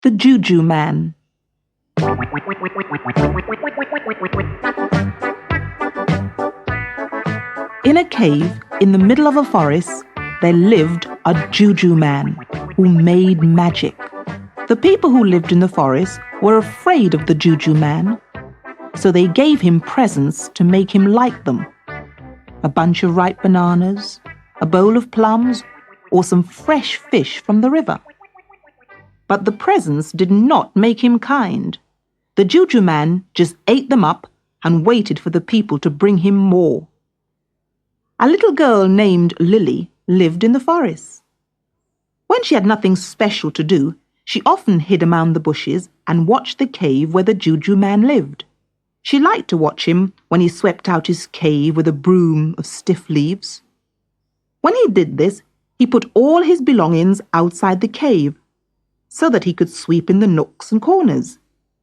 The Juju Man. In a cave in the middle of a forest, there lived a Juju man who made magic. The people who lived in the forest were afraid of the Juju man, so they gave him presents to make him like them. A bunch of ripe bananas, a bowl of plums, or some fresh fish from the river. But the presents did not make him kind. The Juju man just ate them up and waited for the people to bring him more. A little girl named Lily lived in the forest. When she had nothing special to do, she often hid among the bushes and watched the cave where the Juju man lived. She liked to watch him when he swept out his cave with a broom of stiff leaves. When he did this, he put all his belongings outside the cave so that he could sweep in the nooks and corners.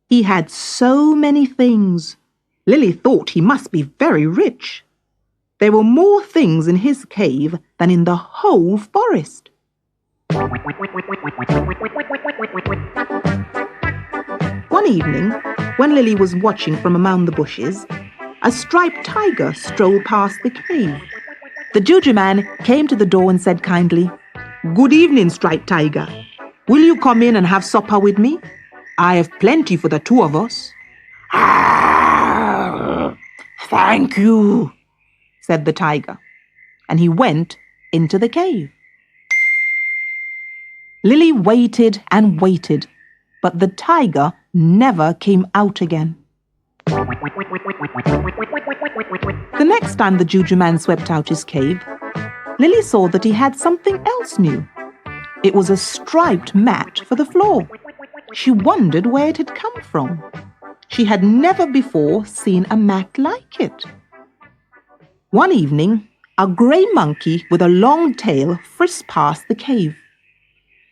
He had so many things. Lily thought he must be very rich. There were more things in his cave than in the whole forest. One evening, when Lily was watching from among the bushes, a striped tiger strolled past the cave. The Juju man came to the door and said kindly, "Good evening, striped tiger. Will you come in and have supper with me? I have plenty for the two of us." "Thank you," said the tiger, and he went into the cave. Lily waited and waited, but the tiger never came out again. The next time the Juju man swept out his cave, Lily saw that he had something else new. It was a striped mat for the floor. She wondered where it had come from. She had never before seen a mat like it. One evening, a grey monkey with a long tail frisked past the cave.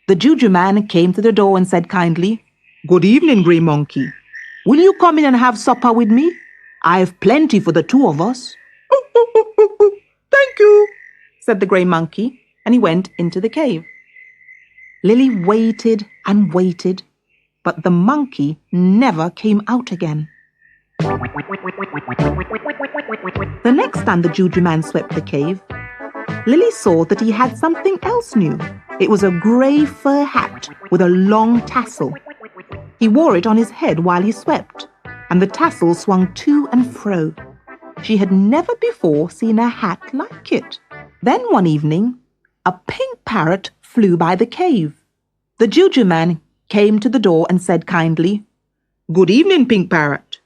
The Juju man came to the door and said kindly, "Good evening, grey monkey. Will you come in and have supper with me? I have plenty for the two of us." "Thank you," said the grey monkey, and he went into the cave. Lily waited and waited, but the monkey never came out again. The next time the Juju man swept the cave, Lily saw that he had something else new. It was a grey fur hat with a long tassel. He wore it on his head while he swept, and the tassel swung to and fro. She had never before seen a hat like it. Then one evening, a pink parrot flew by the cave. The Juju man came to the door and said kindly, "Good evening, pink parrot.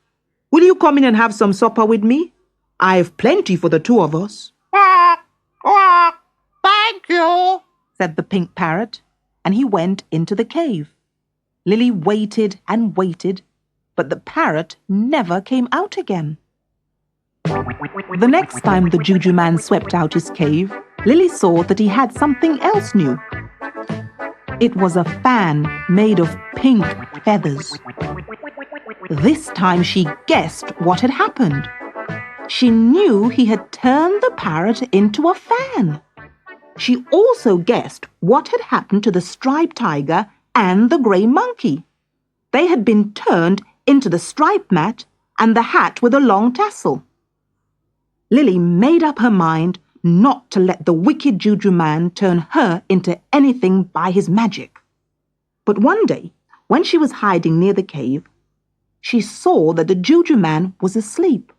Will you come in and have some supper with me? I have plenty for the two of us." "Thank you," said the pink parrot, and he went into the cave. Lily waited and waited, but the parrot never came out again. The next time the Juju man swept out his cave, Lily saw that he had something else new. It was a fan made of pink feathers. This time she guessed what had happened. She knew he had turned the parrot into a fan. She also guessed what had happened to the striped tiger and the grey monkey. They had been turned into the striped mat and the hat with a long tassel. Lily made up her mind not to let the wicked Juju man turn her into anything by his magic. But one day, when she was hiding near the cave, she saw that the Juju man was asleep.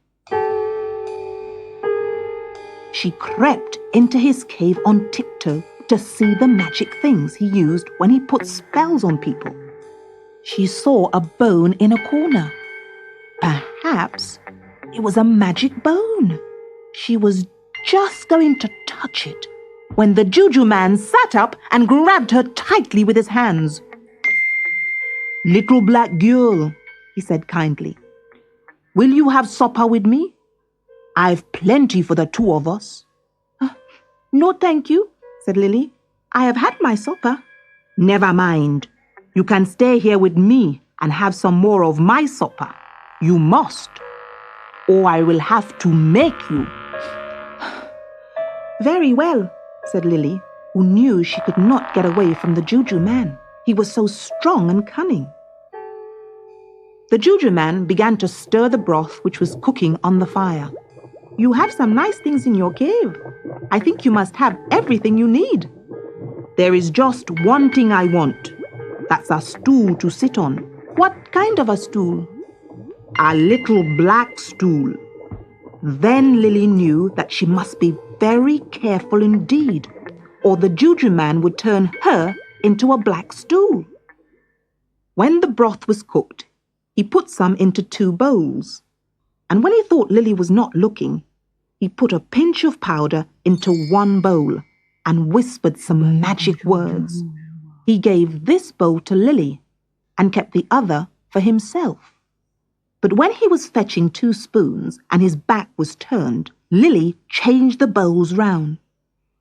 She crept into his cave on tiptoe to see the magic things he used when he put spells on people. She saw a bone in a corner. Perhaps it was a magic bone. She was just going to touch it when the Juju man sat up and grabbed her tightly with his hands. "Little black girl," he said kindly, "will you have supper with me? I've plenty for the two of us." "No, thank you," said Lily. "I have had my supper." "Never mind. You can stay here with me and have some more of my supper. You must, or I will have to make you." "Very well," said Lily, who knew she could not get away from the Juju man. He was so strong and cunning. The Juju man began to stir the broth which was cooking on the fire. "You have some nice things in your cave. I think you must have everything you need. There is just one thing I want. That's a stool to sit on." "What kind of a stool?" "A little black stool." Then Lily knew that she must be very careful indeed, or the Juju man would turn her into a black stool. When the broth was cooked, he put some into 2 bowls, and when he thought Lily was not looking, he put a pinch of powder into 1 bowl and whispered some magic words. He gave this bowl to Lily and kept the other for himself. But when he was fetching 2 spoons and his back was turned, Lily changed the bowls round.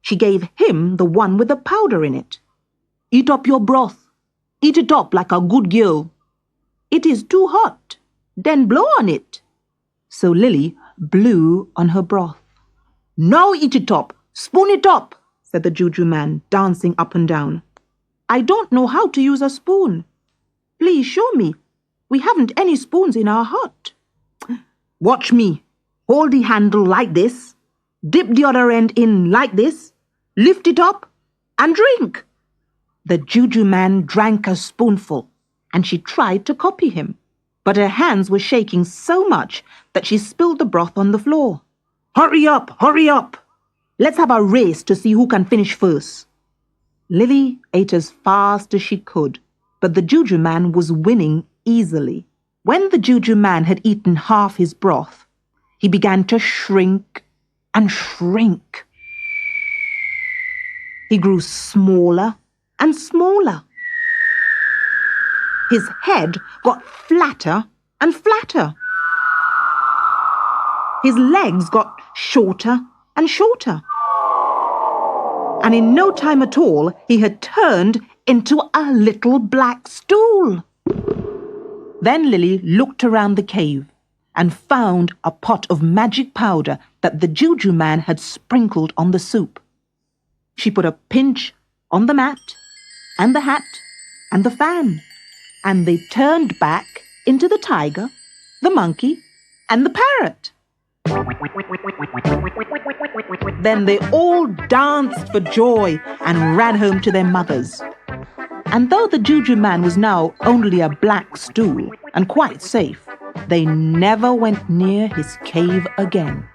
She gave him the one with the powder in it. "Eat up your broth. Eat it up like a good girl. It is too hot. Then blow on it." So Lily blew on her broth. "Now eat it up. Spoon it up," said the Juju man, dancing up and down. "I don't know how to use a spoon. Please show me. We haven't any spoons in our hut." "Watch me. Hold the handle like this. Dip the other end in like this. Lift it up and drink." The Juju man drank a spoonful, and she tried to copy him, but her hands were shaking so much that she spilled the broth on the floor. "Hurry up, hurry up. Let's have a race to see who can finish first." Lily ate as fast as she could, but the Juju man was winning easily. When the Juju man had eaten half his broth, he began to shrink and shrink. He grew smaller and smaller. His head got flatter and flatter. His legs got shorter and shorter. And in no time at all, he had turned into a little black stool. Then Lily looked around the cave and found a pot of magic powder that the Juju man had sprinkled on the soup. She put a pinch on the mat and the hat and the fan, and they turned back into the tiger, the monkey, and the parrot. Then they all danced for joy and ran home to their mothers. And though the Juju man was now only a black stool and quite safe, they never went near his cave again.